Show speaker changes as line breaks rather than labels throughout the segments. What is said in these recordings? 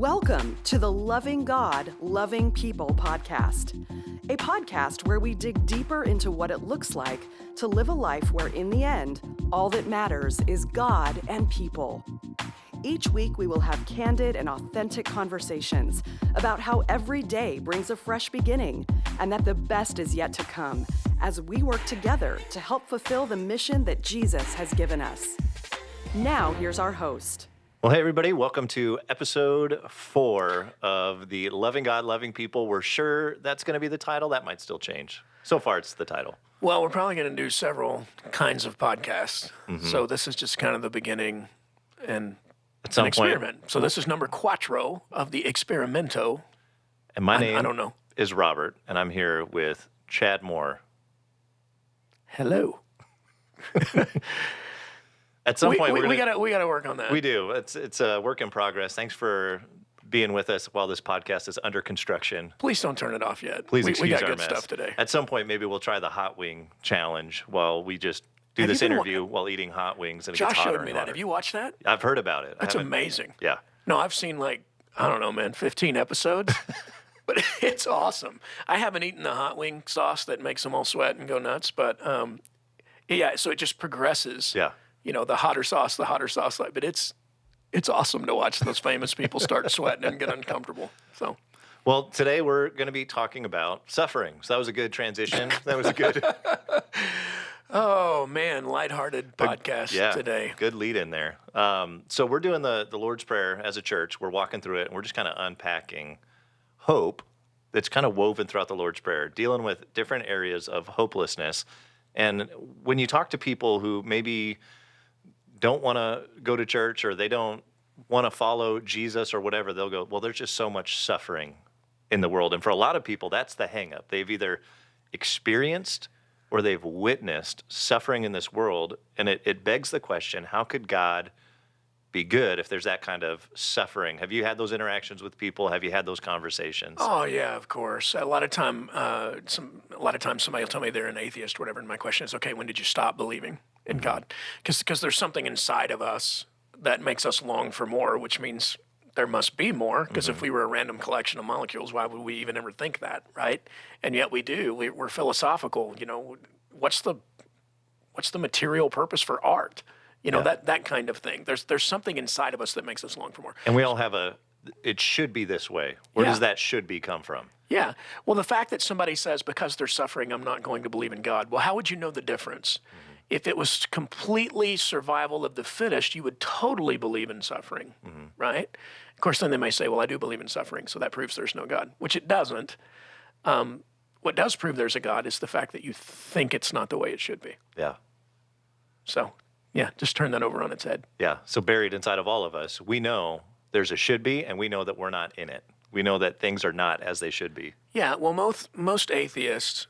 Welcome to the Loving God, Loving People podcast, a podcast where we dig deeper into what it looks like to live a life where, in the end, all that matters is God and people. Each week, we will have candid and authentic conversations about how every day brings a fresh beginning and that the best is yet to come as we work together to help fulfill the mission that Jesus has given us. Now, here's our host.
Well, hey, everybody. Welcome to episode 4 of the Loving God, Loving People. We're sure that's going to be the title. That might still change. So far, it's the title.
Well, we're probably going to do several kinds of podcasts. So this is just kind of the beginning and
At some
an experiment. So this is number 4 of the Experimento.
And my
I
name
don't know.
is Robert, and I'm here with Chad Moore.
Hello.
At some point,
we gotta work on that.
We do. It's a work in progress. Thanks for being with us while this podcast is under construction.
Please don't turn it off yet.
Please
we
excuse
got
our
good
mess.
stuff today.
At some point, maybe we'll try the hot wing challenge while we just do this interview while eating hot wings, and it
Josh
gets hotter
showed me
and
that.
hotter.
Have you watched that?
I've heard about it.
That's amazing.
Yeah.
No, I've seen I don't know, man, 15 episodes. But it's awesome. I haven't eaten the hot wing sauce that makes them all sweat and go nuts, but yeah, so it just progresses.
Yeah.
You know, the hotter sauce, but it's awesome to watch those famous people start sweating and get uncomfortable. So,
Well, today we're going to be talking about suffering. So that was a good transition. That was a good,
oh man, lighthearted podcast today.
Good lead in there. So we're doing the Lord's Prayer as a church. We're walking through it, and we're just kind of unpacking hope that's kind of woven throughout the Lord's Prayer, dealing with different areas of hopelessness. And when you talk to people who maybe don't want to go to church or they don't want to follow Jesus or whatever, they'll go, well, there's just so much suffering in the world. And for a lot of people, that's the hang up. They've either experienced or they've witnessed suffering in this world. And it begs the question, how could God be good if there's that kind of suffering? Have you had those interactions with people? Have you had those conversations?
Oh yeah, of course. A lot of times somebody will tell me they're an atheist or whatever, and my question is, okay, when did you stop believing in God? Because there's something inside of us that makes us long for more, which means there must be more. Because if we were a random collection of molecules, why would we even ever think that, right? And yet we do. We're philosophical. You know, what's the material purpose for art? You know, that kind of thing. There's something inside of us that makes us long for more.
And we all have it should be this way. Where does that should be come from?
Yeah. Well, the fact that somebody says, because they're suffering, I'm not going to believe in God. Well, how would you know the difference? If it was completely survival of the fittest, you would totally believe in suffering, right? Of course, then they may say, well, I do believe in suffering, so that proves there's no God, which it doesn't. What does prove there's a God is the fact that you think it's not the way it should be.
Yeah.
So, yeah, just turn that over on its head.
Yeah. So buried inside of all of us, we know there's a should be, and we know that we're not in it. We know that things are not as they should be.
Yeah, well, most atheists,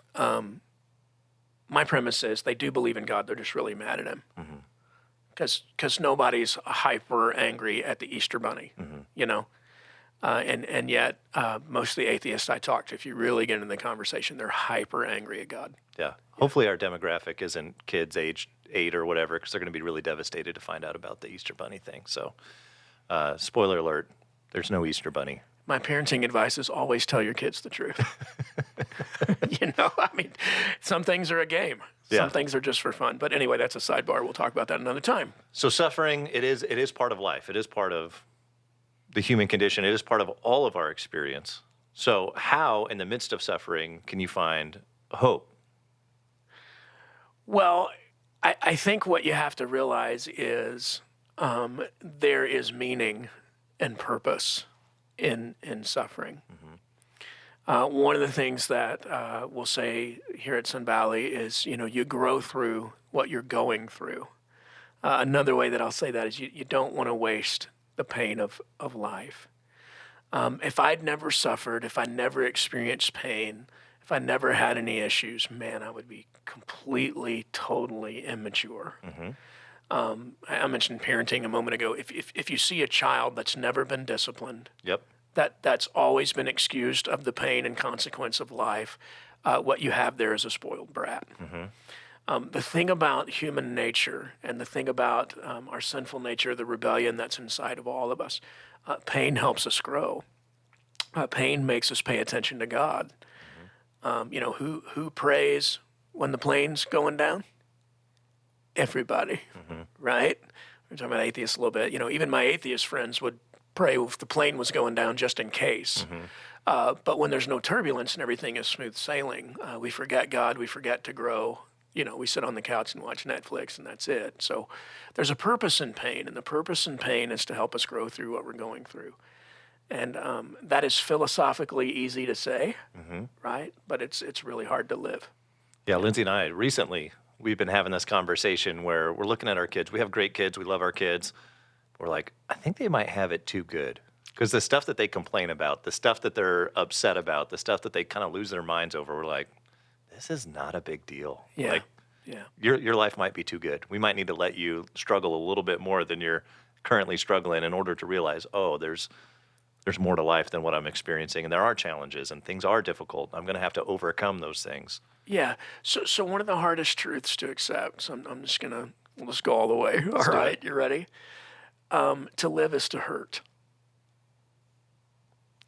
my premise is they do believe in God. They're just really mad at him. Because nobody's hyper angry at the Easter Bunny, you know? And yet, most of the atheists I talk to, if you really get into the conversation, they're hyper angry at God.
Yeah. Hopefully our demographic isn't kids aged 8 or whatever, because they're going to be really devastated to find out about the Easter Bunny thing. So, spoiler alert, there's no Easter Bunny.
My parenting advice is always tell your kids the truth. You know, I mean, some things are a game. Some things are just for fun. But anyway, that's a sidebar. We'll talk about that another time.
So suffering, it is part of life. It is part of the human condition. It is part of all of our experience. So how, in the midst of suffering, can you find hope?
Well, I think what you have to realize is there is meaning and purpose in suffering. One of the things that we'll say here at Sun Valley is, you know, you grow through what you're going through. Another way that I'll say that is you don't want to waste the pain of life. If I'd never suffered, if I never experienced pain, if I never had any issues, man, I would be completely, totally immature. I mentioned parenting a moment ago. If you see a child that's never been disciplined, that's always been excused of the pain and consequence of life, what you have there is a spoiled brat. The thing about human nature and the thing about our sinful nature, the rebellion that's inside of all of us, pain helps us grow. Pain makes us pay attention to God. Who prays when the plane's going down? Everybody, right? We're talking about atheists a little bit. Even my atheist friends would pray if the plane was going down just in case. But when there's no turbulence and everything is smooth sailing, we forget God, we forget to grow. We sit on the couch and watch Netflix and that's it. So there's a purpose in pain, and the purpose in pain is to help us grow through what we're going through. And that is philosophically easy to say, right? But it's really hard to live.
Yeah, Lindsay and I recently, we've been having this conversation where we're looking at our kids. We have great kids. We love our kids. We're like, I think they might have it too good. Because the stuff that they complain about, the stuff that they're upset about, the stuff that they kind of lose their minds over, we're like, this is not a big deal.
Yeah.
Like,
Yeah.
your life might be too good. We might need to let you struggle a little bit more than you're currently struggling in order to realize, oh, there's more to life than what I'm experiencing, and there are challenges, and things are difficult. I'm going to have to overcome those things.
Yeah. So one of the hardest truths to accept, so I'm just going to, let's go all the way. All right, you ready? To live is to hurt.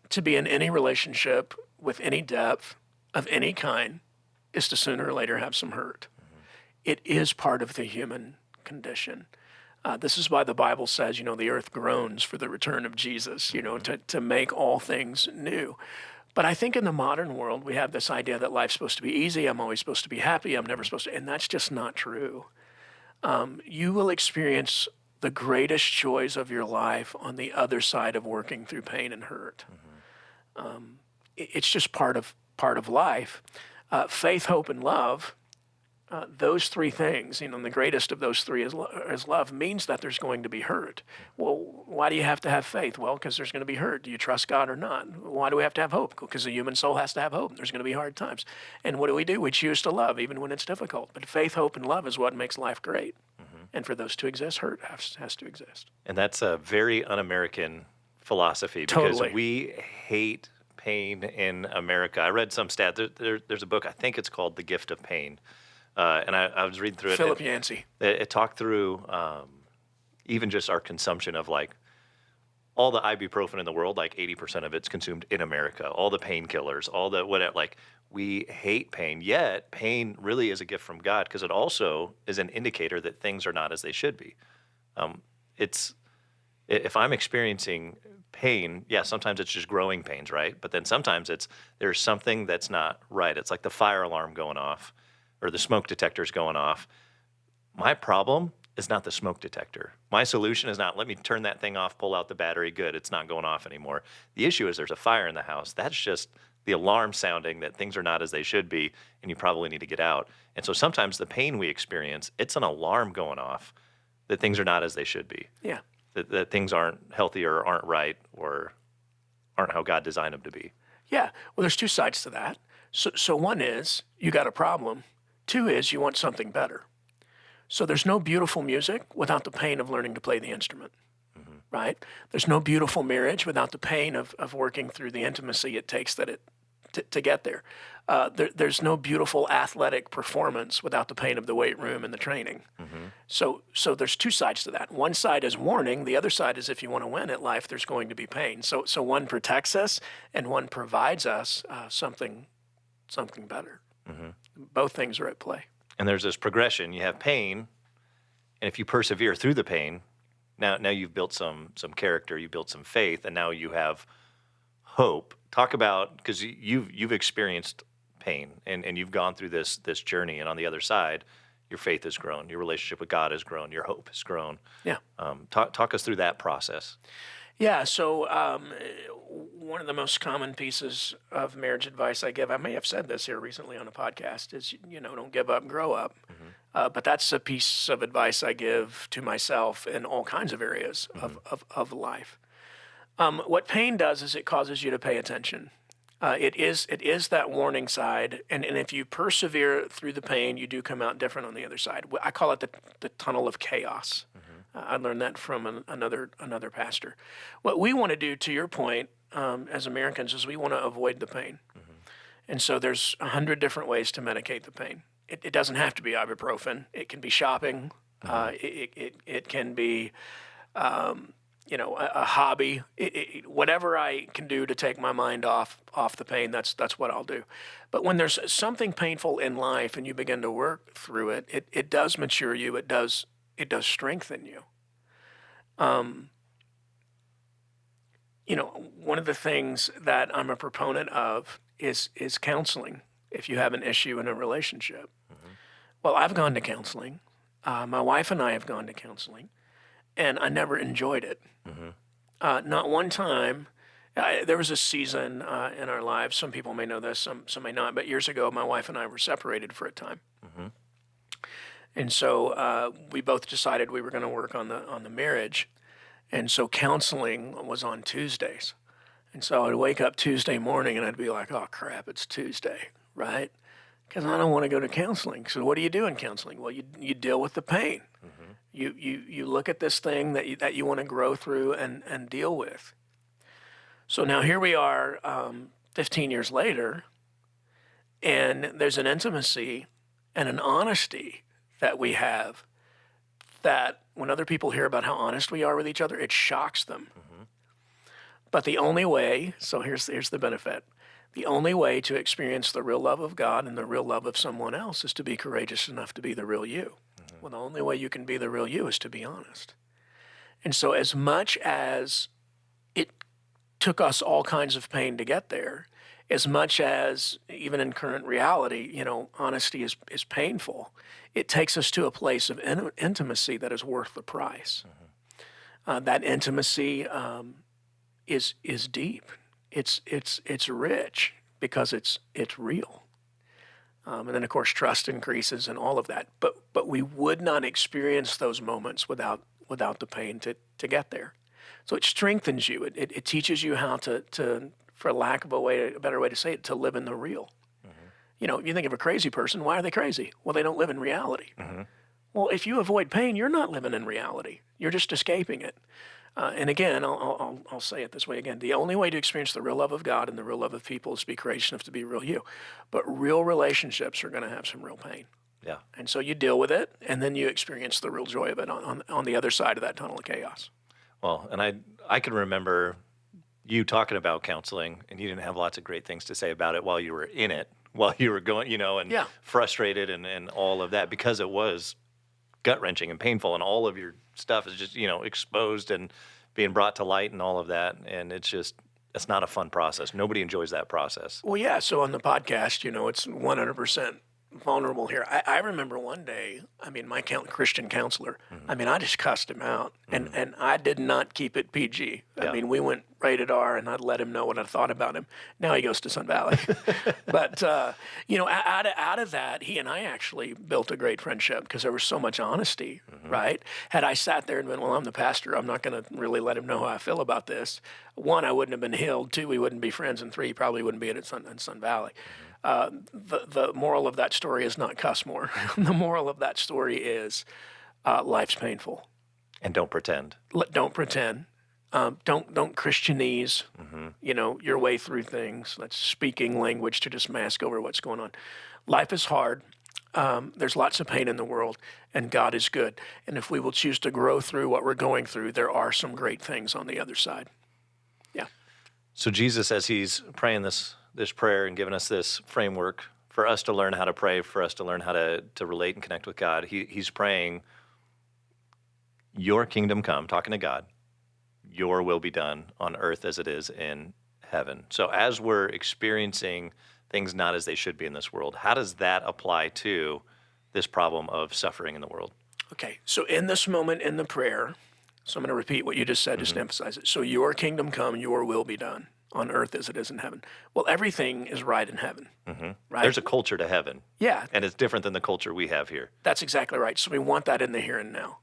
To be in any relationship with any depth of any kind is to sooner or later have some hurt. It is part of the human condition. This is why the Bible says, the earth groans for the return of Jesus, to make all things new. But I think in the modern world, we have this idea that life's supposed to be easy. I'm always supposed to be happy. I'm never supposed to, and that's just not true. You will experience the greatest joys of your life on the other side of working through pain and hurt. It's just part of life. Faith, hope, and love. Those three things, and the greatest of those three is love, means that there's going to be hurt. Well, why do you have to have faith? Well, because there's going to be hurt. Do you trust God or not? Why do we have to have hope? Because the human soul has to have hope. There's going to be hard times. And what do? We choose to love even when it's difficult. But faith, hope, and love is what makes life great. And for those to exist, hurt has to exist.
And that's a very un-American philosophy because
Totally.
we hate pain in America. I read some stat. There's a book, I think it's called The Gift of Pain. And I was reading through it.
Philip Yancey.
It talked through even just our consumption of like all the ibuprofen in the world, like 80% of it's consumed in America. All the painkillers, all the whatever. Like we hate pain, yet pain really is a gift from God because it also is an indicator that things are not as they should be. If I'm experiencing pain, yeah, sometimes it's just growing pains, right? But then sometimes there's something that's not right. It's like the fire alarm going off or the smoke detector's going off. My problem is not the smoke detector. My solution is not, let me turn that thing off, pull out the battery, good, it's not going off anymore. The issue is there's a fire in the house. That's just the alarm sounding that things are not as they should be, and you probably need to get out. And so sometimes the pain we experience, it's an alarm going off that things are not as they should be.
Yeah.
That things aren't healthy or aren't right or aren't how God designed them to be.
Yeah. Well, there's two sides to that. So one is you got a problem. Two is you want something better. So there's no beautiful music without the pain of learning to play the instrument, right? There's no beautiful marriage without the pain of working through the intimacy it takes to get there. There's no beautiful athletic performance without the pain of the weight room and the training. So there's two sides to that. One side is warning. The other side is if you want to win at life, there's going to be pain. So one protects us and one provides us something better. Both things are at play.
And there's this progression. You have pain, and if you persevere through the pain, now you've built some character, you built some faith, and now you have hope. Talk about, because you've experienced pain and you've gone through this journey, and on the other side, your faith has grown, your relationship with God has grown, your hope has grown.
Yeah.
Talk us through that process.
Yeah, so one of the most common pieces of marriage advice I give, I may have said this here recently on a podcast, is, don't give up, grow up. But that's a piece of advice I give to myself in all kinds of areas of life. What pain does is it causes you to pay attention. It is that warning side, and if you persevere through the pain, you do come out different on the other side. I call it the tunnel of chaos. I learned that from another pastor. What we want to do, to your point, as Americans, is we want to avoid the pain. And so there's 100 different ways to medicate the pain. It doesn't have to be ibuprofen. It can be shopping. It can be, a hobby. Whatever I can do to take my mind off the pain, that's what I'll do. But when there's something painful in life and you begin to work through it, it does mature you. It does strengthen you. One of the things that I'm a proponent of is counseling if you have an issue in a relationship. Well, I've gone to counseling. My wife and I have gone to counseling, and I never enjoyed it. Not one time. There was a season in our lives, some people may know this, some may not, but years ago, my wife and I were separated for a time. And so we both decided we were going to work on the marriage. And so counseling was on Tuesdays. And so I'd wake up Tuesday morning and I'd be like, oh, crap, it's Tuesday, right? Because I don't want to go to counseling. So what do you do in counseling? Well, you deal with the pain. You look at this thing that you want to grow through and deal with. So now here we are 15 years later, and there's an intimacy and an honesty that we have that when other people hear about how honest we are with each other, it shocks them. But the only way, so here's the benefit, the only way to experience the real love of God and the real love of someone else is to be courageous enough to be the real you. Well, the only way you can be the real you is to be honest. And so as much as it took us all kinds of pain to get there, as much as even in current reality, honesty is painful, it takes us to a place of intimacy that is worth the price. That intimacy is deep. It's rich because it's real. And then, of course, trust increases and all of that. But we would not experience those moments without the pain to get there. So it strengthens you. It teaches you how to, for lack of a better way to say it, to live in the real. You think of a crazy person, why are they crazy? Well, they don't live in reality. Well, if you avoid pain, you're not living in reality. You're just escaping it. And again, I'll say it this way again. The only way to experience the real love of God and the real love of people is to be courageous enough to be real you. But real relationships are going to have some real pain.
Yeah.
And so you deal with it, and then you experience the real joy of it on the other side of that tunnel of chaos.
Well, and I can remember you talking about counseling, and you didn't have lots of great things to say about it while you were in it, while you were going, and frustrated and all of that, because it was gut-wrenching and painful, and all of your stuff is just, exposed and being brought to light and all of that. And it's not a fun process. Nobody enjoys that process.
Well, yeah. So on the podcast, it's 100% vulnerable here. I remember one day, my Christian counselor, I just cussed him out, and I did not keep it PG. We went rated R, and I'd let him know what I thought about him. Now he goes to Sun Valley. But, out of that, he and I actually built a great friendship because there was so much honesty, right? Had I sat there and been, well, I'm the pastor, I'm not going to really let him know how I feel about this. One, I wouldn't have been healed. Two, we wouldn't be friends. And three, probably wouldn't be in Sun Valley. The moral of that story is not cuss more. The moral of that story is life's painful.
And don't pretend.
Don't pretend. Don't Christianese, your way through things. That's speaking language to just mask over what's going on. Life is hard. There's lots of pain in the world, and God is good. And if we will choose to grow through what we're going through, there are some great things on the other side. Yeah.
So Jesus, as he's praying this prayer and giving us this framework for us to learn how to pray, for us to learn how to relate and connect with God, he's praying, your kingdom come, talking to God, your will be done on earth as it is in heaven. So as we're experiencing things not as they should be in this world, how does that apply to this problem of suffering in the world?
Okay, so in this moment in the prayer, so I'm going to repeat what you just said, just to emphasize it. So your kingdom come, your will be done on earth as it is in heaven. Well, everything is right in heaven, right?
There's a culture to heaven.
Yeah.
And it's different than the culture we have here.
That's exactly right. So we want that in the here and now.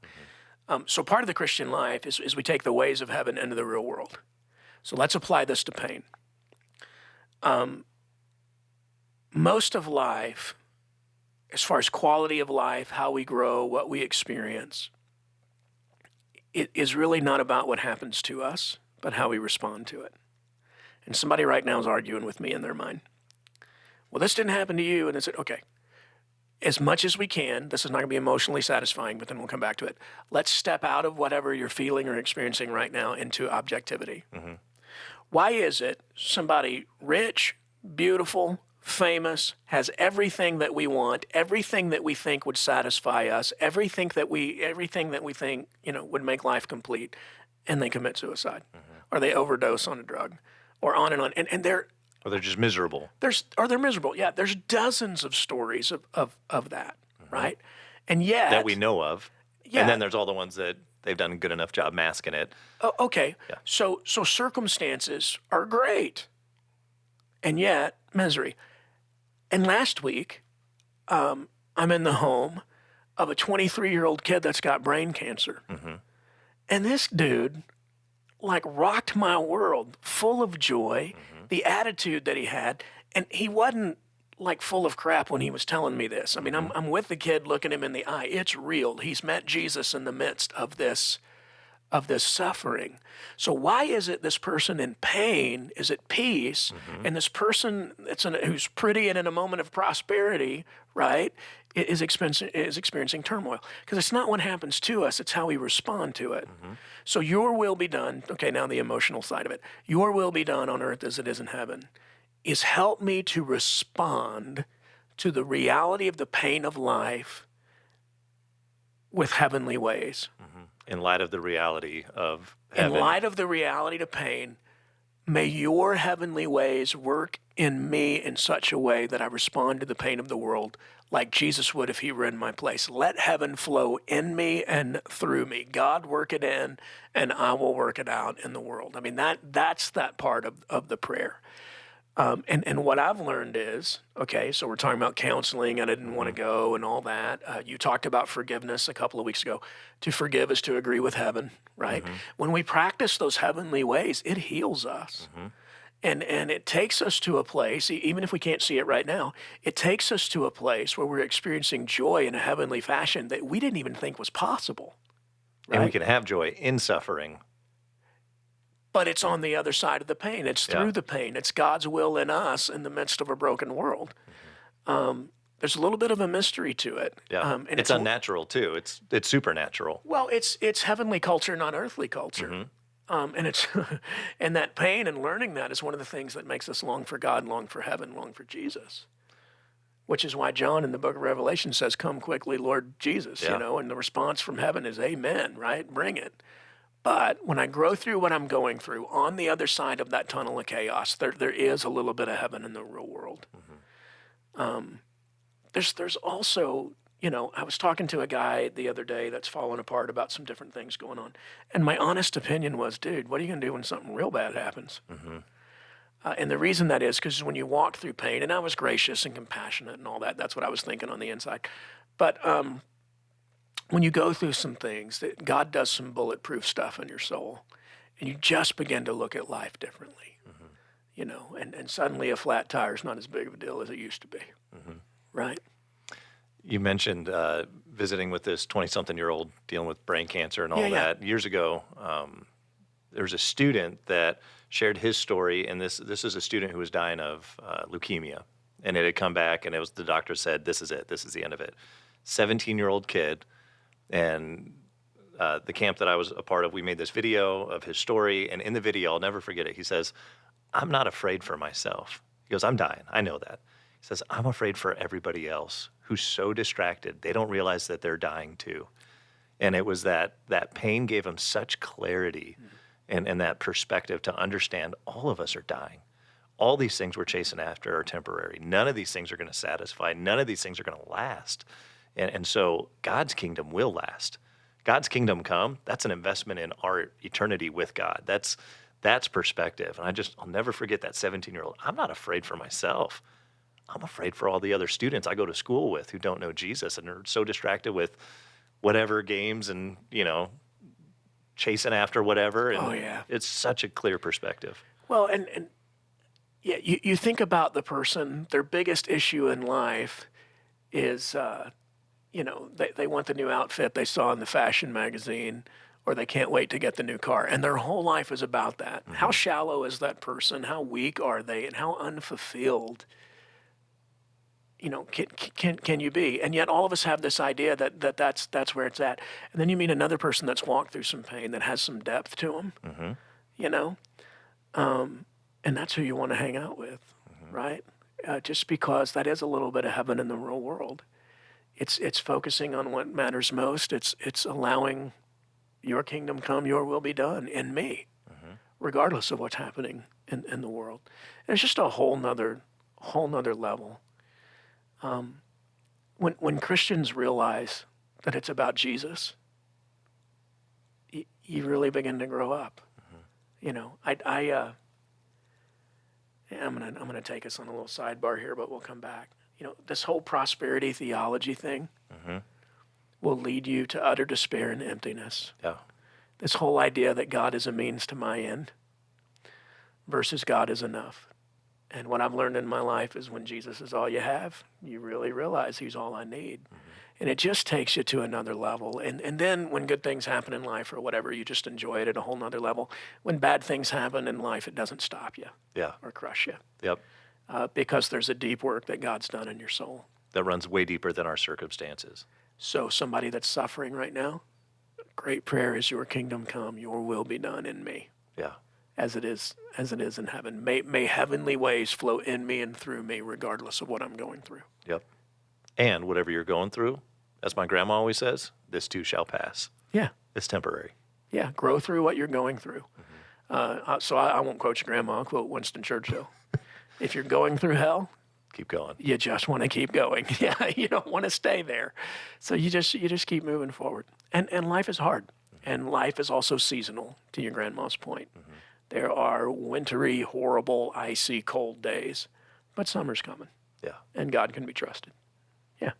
So part of the Christian life is we take the ways of heaven into the real world. So let's apply this to pain. Most of life, as far as quality of life, how we grow, what we experience, it is really not about what happens to us, but how we respond to it. And somebody right now is arguing with me in their mind. Well, this didn't happen to you. And I said, okay, as much as we can, this is not going to be emotionally satisfying, but then we'll come back to it. Let's step out of whatever you're feeling or experiencing right now into objectivity.
Mm-hmm.
Why is it somebody rich, beautiful, famous, has everything that we want, everything that we think would satisfy us, everything that we think, would make life complete, and they commit suicide, or they overdose on a drug, or on, and they're
Or they're just miserable.
they're miserable. Yeah, there's dozens of stories of that, right? And yet
That we know of.
Yeah.
And then there's all the ones that they've done a good enough job masking it.
Oh, okay.
Yeah.
So circumstances are great, and yet misery. And last week, I'm in the home of a 23-year-old kid that's got brain cancer, and this dude, like, rocked my world, full of joy, the attitude that he had, and he wasn't like full of crap when he was telling me this. I mean, I'm with the kid, looking him in the eye. It's real. He's met Jesus in the midst of this suffering. So why is it this person in pain is at peace, and this person who's pretty and in a moment of prosperity, right, is experiencing turmoil? Because it's not what happens to us, it's how we respond to it. So your will be done. Okay, now the emotional side of it. Your will be done on earth as it is in heaven. Is help me to respond to the reality of the pain of life with heavenly ways.
In light of the reality of heaven.
In light of the reality to pain, may your heavenly ways work in me in such a way that I respond to the pain of the world like Jesus would if he were in my place. Let heaven flow in me and through me. God, work it in, and I will work it out in the world. I mean, that's that part of the prayer. And what I've learned is, okay, so we're talking about counseling, and I didn't want to go and all that. You talked about forgiveness a couple of weeks ago. To forgive is to agree with heaven, right? When we practice those heavenly ways, it heals us. And it takes us to a place, even if we can't see it right now, it takes us to a place where we're experiencing joy in a heavenly fashion that we didn't even think was possible. Right?
And we can have joy in suffering.
But it's on the other side of the pain. It's through the pain. It's God's will in us in the midst of a broken world. There's a little bit of a mystery to it.
Yeah,
and
it's unnatural too. It's supernatural.
Well, it's heavenly culture, not earthly culture. And it's and that pain and learning that is one of the things that makes us long for God, long for heaven, long for Jesus. Which is why John in the book of Revelation says, "Come quickly, Lord Jesus."
Yeah.
And the response from heaven is "Amen," right? Bring it. But when I grow through what I'm going through, on the other side of that tunnel of chaos, there is a little bit of heaven in the real world. There's also, I was talking to a guy the other day that's fallen apart about some different things going on. And my honest opinion was, dude, what are you going to do when something real bad happens? And the reason that is because when you walk through pain, and I was gracious and compassionate and all that, that's what I was thinking on the inside. But when you go through some things, that God does some bulletproof stuff in your soul, and you just begin to look at life differently, and suddenly a flat tire is not as big of a deal as it used to be, right?
You mentioned visiting with this 20-something-year-old dealing with brain cancer and all
Yeah.
that. Years ago, there was a student that shared his story, and this is a student who was dying of leukemia, and it had come back, and the doctor said, "This is it. This is the end of it." 17-year-old kid. And the camp that I was a part of, we made this video of his story. And in the video, I'll never forget it. He says, "I'm not afraid for myself." He goes, "I'm dying. I know that." He says, "I'm afraid for everybody else who's so distracted. They don't realize that they're dying too." And it was that pain gave him such clarity and that perspective to understand all of us are dying. All these things we're chasing after are temporary. None of these things are going to satisfy. None of these things are going to last. And so God's kingdom will last. God's kingdom come, that's an investment in our eternity with God. That's perspective. And I'll never forget that 17-year-old. I'm not afraid for myself. I'm afraid for all the other students I go to school with who don't know Jesus and are so distracted with whatever games and, chasing after whatever. And it's such a clear perspective.
Well, and you think about the person, their biggest issue in life is, they want the new outfit they saw in the fashion magazine, or they can't wait to get the new car. And their whole life is about that. How shallow is that person? How weak are they? And how unfulfilled can you be? And yet all of us have this idea that's where it's at. And then you meet another person that's walked through some pain that has some depth to them, and that's who you want to hang out with, right? Just because that is a little bit of heaven in the real world. It's focusing on what matters most. It's allowing your kingdom come, your will be done in me, regardless of what's happening in the world. And it's just a whole nother level. When Christians realize that it's about Jesus, you really begin to grow up. I'm gonna take us on a little sidebar here, but we'll come back. This whole prosperity theology thing will lead you to utter despair and emptiness.
Yeah.
This whole idea that God is a means to my end versus God is enough. And what I've learned in my life is when Jesus is all you have, you really realize he's all I need. And it just takes you to another level. And then when good things happen in life or whatever, you just enjoy it at a whole nother level. When bad things happen in life, it doesn't stop you or crush you.
Yep.
Because there's a deep work that God's done in your soul.
That runs way deeper than our circumstances.
So somebody that's suffering right now, great prayer is your kingdom come, your will be done in me.
Yeah.
As it is in heaven. May heavenly ways flow in me and through me, regardless of what I'm going through.
Yep. And whatever you're going through, as my grandma always says, this too shall pass.
Yeah.
It's temporary.
Yeah. Grow through what you're going through. So I won't quote your grandma. I'll quote Winston Churchill. If you're going through hell,
keep going.
You just want to keep going. Yeah. You don't want to stay there. So you just keep moving forward. And life is hard. And life is also seasonal, to your grandma's point. There are wintry, horrible, icy, cold days, but summer's coming.
Yeah.
And God can be trusted. Yeah.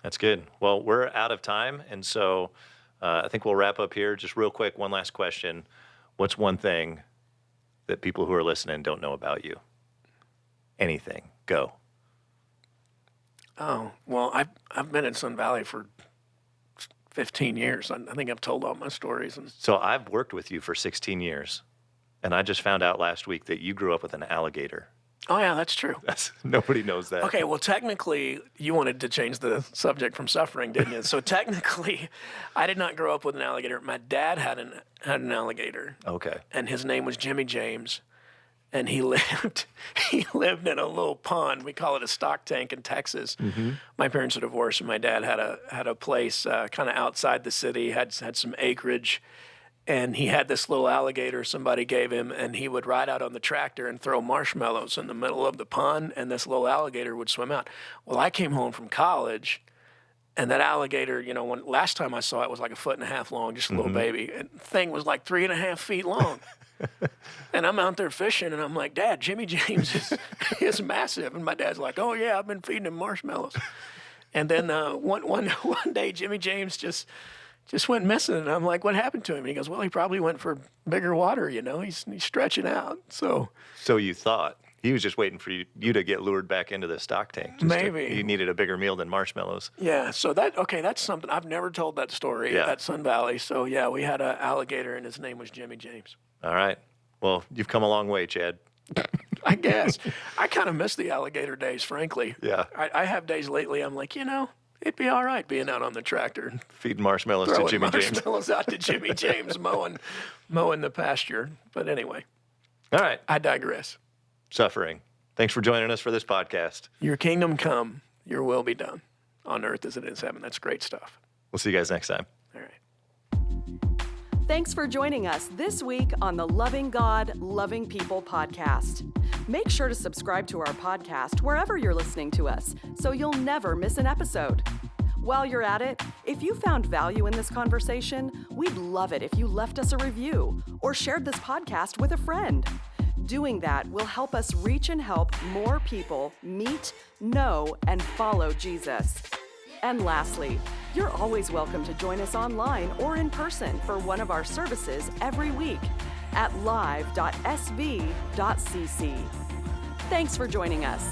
That's good. Well, we're out of time, and so I think we'll wrap up here. Just real quick, one last question. What's one thing that people who are listening don't know about you? Anything. Go.
Oh, well, I've been in Sun Valley for 15 years. I think I've told all my stories.
So I've worked with you for 16 years. And I just found out last week that you grew up with an alligator.
Oh, yeah, that's true.
Nobody knows that.
Okay, well, technically, you wanted to change the subject from suffering, didn't you? So technically, I did not grow up with an alligator. My dad had an alligator.
Okay.
And his name was Jimmy James. And he lived in a little pond. We call it a stock tank in Texas. My parents are divorced, and my dad had a place kind of outside the city, had some acreage. And he had this little alligator somebody gave him, and he would ride out on the tractor and throw marshmallows in the middle of the pond, and this little alligator would swim out. Well, I came home from college, and that alligator, when last time I saw it was like 1.5 feet long, just a little baby. And the thing was like 3.5 feet long. And I'm out there fishing, and I'm like, Dad, Jimmy James is massive. And my dad's like, oh, yeah, I've been feeding him marshmallows. And then one day, Jimmy James just went missing, and I'm like, what happened to him? And he goes, well, he probably went for bigger water, he's stretching out. So
you thought he was just waiting for you to get lured back into the stock tank.
Maybe.
He needed a bigger meal than marshmallows.
Yeah, so that's something. I've never told that story at Sun Valley. So, yeah, we had an alligator, and his name was Jimmy James.
All right. Well, you've come a long way, Chad.
I guess. I kind of miss the alligator days, frankly.
Yeah.
I have days lately I'm like, it'd be all right being out on the tractor.
Feeding marshmallows to Jimmy James.
Marshmallows out to Jimmy James, mowing the pasture. But anyway.
All right.
I digress.
Suffering. Thanks for joining us for this podcast.
Your kingdom come, your will be done on earth as it is in heaven. That's great stuff.
We'll see you guys next time.
All right.
Thanks for joining us this week on the Loving God, Loving People podcast. Make sure to subscribe to our podcast wherever you're listening to us so you'll never miss an episode. While you're at it, if you found value in this conversation, we'd love it if you left us a review or shared this podcast with a friend. Doing that will help us reach and help more people meet, know, and follow Jesus. And lastly, you're always welcome to join us online or in person for one of our services every week at live.sv.cc. Thanks for joining us.